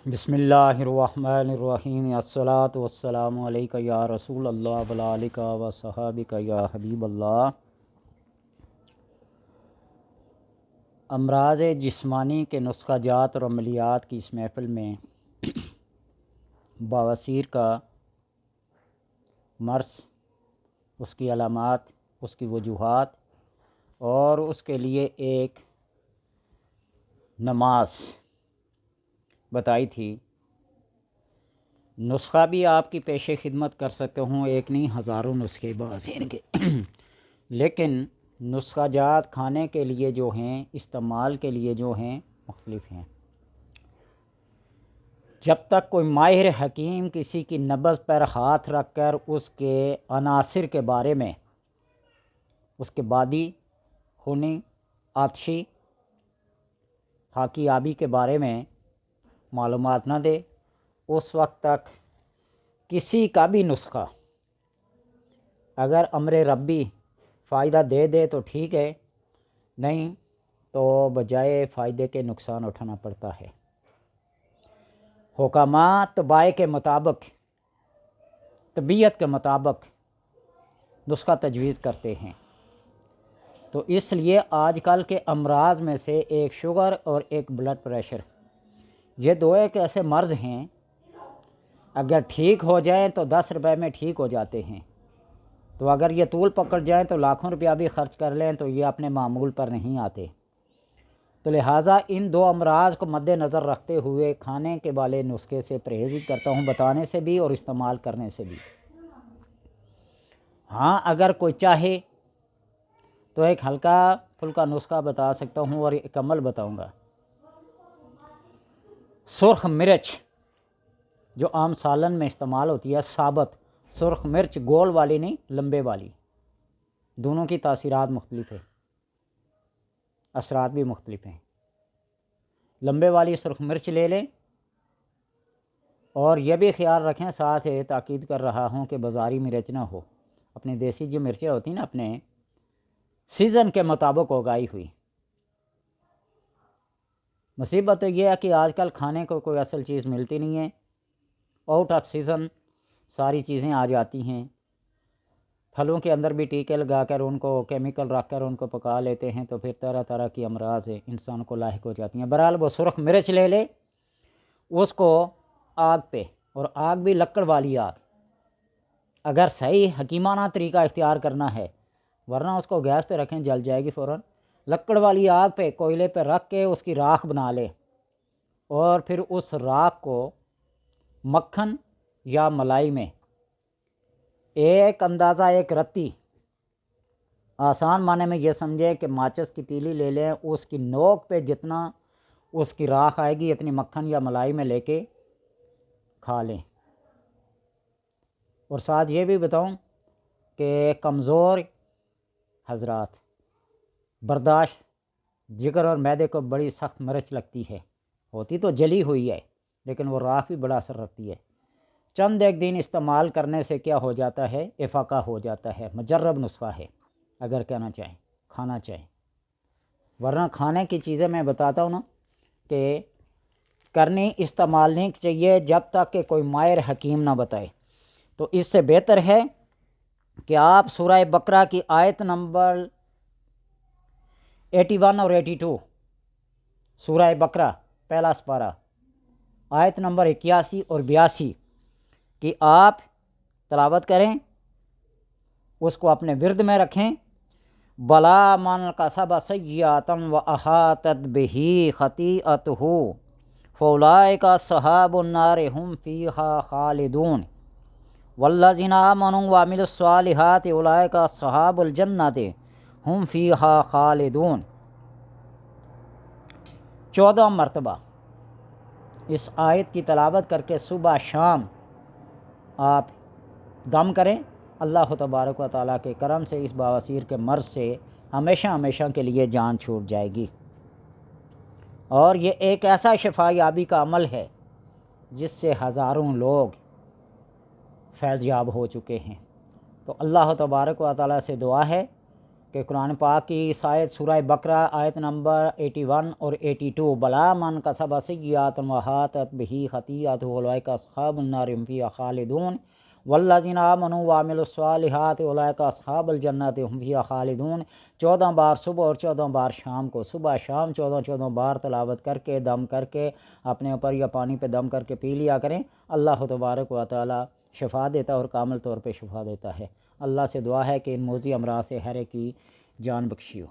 بسم اللہ الرحمن الرحیم الصلاۃ والسلام علیک یا رسول اللہ وعلیک و صحابک یا حبیب اللہ۔ امراض جسمانی کے نسخہ جات اور عملیات کی اس محفل میں بواسیر کا مرض، اس کی علامات، اس کی وجوہات اور اس کے لیے ایک نماز بتائی تھی۔ نسخہ بھی آپ کی پیش خدمت کر سکتا ہوں، ایک نہیں ہزاروں نسخے بواسیر کے لیکن نسخہ جات کھانے کے لیے جو ہیں، استعمال کے لیے جو ہیں، مختلف ہیں۔ جب تک کوئی ماہر حکیم کسی کی نبض پر ہاتھ رکھ کر اس کے عناصر کے بارے میں، اس کے بادی، خونی، آتشی، خاکی آبی کے بارے میں معلومات نہ دے، اس وقت تک کسی کا بھی نسخہ اگر امر ربی فائدہ دے دے تو ٹھیک ہے، نہیں تو بجائے فائدے کے نقصان اٹھانا پڑتا ہے۔ حکامات طباع کے مطابق، طبیعت کے مطابق نسخہ تجویز کرتے ہیں، تو اس لیے آج کل کے امراض میں سے ایک شوگر اور ایک بلڈ پریشر، یہ دو ایک ایسے مرض ہیں اگر ٹھیک ہو جائیں تو 10 روپے میں ٹھیک ہو جاتے ہیں، تو اگر یہ طول پکڑ جائیں تو لاکھوں روپیہ بھی خرچ کر لیں تو یہ اپنے معمول پر نہیں آتے۔ تو لہٰذا ان دو امراض کو مد نظر رکھتے ہوئے کھانے کے والے نسخے سے پرہیز کرتا ہوں، بتانے سے بھی اور استعمال کرنے سے بھی۔ ہاں اگر کوئی چاہے تو ایک ہلکا پھلکا نسخہ بتا سکتا ہوں اور ایک عمل بتاؤں گا۔ سرخ مرچ جو عام سالن میں استعمال ہوتی ہے، ثابت سرخ مرچ، گول والی نہیں، لمبے والی، دونوں کی تاثیرات مختلف ہیں، اثرات بھی مختلف ہیں۔ لمبے والی سرخ مرچ لے لیں، اور یہ بھی خیال رکھیں، ساتھ تاکید کر رہا ہوں کہ بازاری مرچ نہ ہو، اپنے دیسی جو مرچیں ہوتی ہیں نا، اپنے سیزن کے مطابق اگائی ہوئی۔ مصیبت تو یہ ہے کہ آج کل کھانے کو کوئی اصل چیز ملتی نہیں ہے، آؤٹ آف سیزن ساری چیزیں آ جاتی ہیں، پھلوں کے اندر بھی ٹیکے لگا کر ان کو کیمیکل رکھ کر ان کو پکا لیتے ہیں، تو پھر طرح طرح کی امراض انسان کو لاحق ہو جاتی ہیں۔ بہرحال وہ سرخ مرچ لے لے، اس کو آگ پہ، اور آگ بھی لکڑ والی آگ، اگر صحیح حکیمانہ طریقہ اختیار کرنا ہے، ورنہ اس کو گیس پہ رکھیں جل جائے گی فوراً۔ لکڑ والی آگ پہ، کوئلے پہ رکھ کے اس کی راکھ بنا لے، اور پھر اس راکھ کو مکھن یا ملائی میں ایک اندازہ، ایک رتی، آسان معنی میں یہ سمجھے کہ ماچس کی تیلی لے لیں، اس کی نوک پہ جتنا اس کی راکھ آئے گی اتنی مکھن یا ملائی میں لے کے کھا لیں۔ اور ساتھ یہ بھی بتاؤں کہ کمزور حضرات، برداشت، جگر اور معدے کو بڑی سخت مرچ لگتی ہے، ہوتی تو جلی ہوئی ہے لیکن وہ راکھ بھی بڑا اثر رکھتی ہے۔ چند ایک دن استعمال کرنے سے کیا ہو جاتا ہے، افاقہ ہو جاتا ہے۔ مجرب نسخہ ہے اگر کہنا چاہیں، کھانا چاہیں، ورنہ کھانے کی چیزیں میں بتاتا ہوں نا کہ کرنی، استعمال نہیں چاہیے جب تک کہ کوئی ماہر حکیم نہ بتائے۔ تو اس سے بہتر ہے کہ آپ سورہ بقرہ کی آیت نمبر 81 اور 82، سورہ بقرہ پہلا سپارہ، آیت نمبر 81 اور 82 کہ آپ تلاوت کریں، اس کو اپنے ورد میں رکھیں۔ بلا من کسب سیئۃ واحاطت بہ خطیئتہ فاولئک اصحاب النار هم فیہا خالدون والذین آمنوا وعملوا الصالحات اولئک اصحاب الجنۃ هم فیہا خالدون۔ 14 مرتبہ اس آیت کی تلاوت کر کے صبح شام آپ دم کریں، اللہ تبارک و تعالیٰ کے کرم سے اس بواسیر کے مرض سے ہمیشہ ہمیشہ کے لیے جان چھوٹ جائے گی۔ اور یہ ایک ایسا شفا یابی کا عمل ہے جس سے ہزاروں لوگ فیض یاب ہو چکے ہیں۔ تو اللہ تبارک و تعالیٰ سے دعا ہے کہ قرآن پاک کی اس آیت سورہ بقرہ آیت نمبر 81 اور 82، بلا من کسب سیئات وحاطت بہ خطیئۃ اولئک اصحاب النار هم فیہا خالدون والذین آمنوا وعملوا الصالحات اولئک اصحاب الجنۃ هم فیہا خالدون۔ 14 بار صبح اور 14 بار شام کو، صبح شام 14 بار تلاوت کر کے دم کر کے اپنے اوپر یا پانی پہ دم کر کے پی لیا کریں، اللہ تبارک و تعالی شفا دیتا ہے اور کامل طور پہ شفا دیتا ہے۔ اللہ سے دعا ہے کہ ان موذی امراض سے ہر ایک کی جان بخشی ہو۔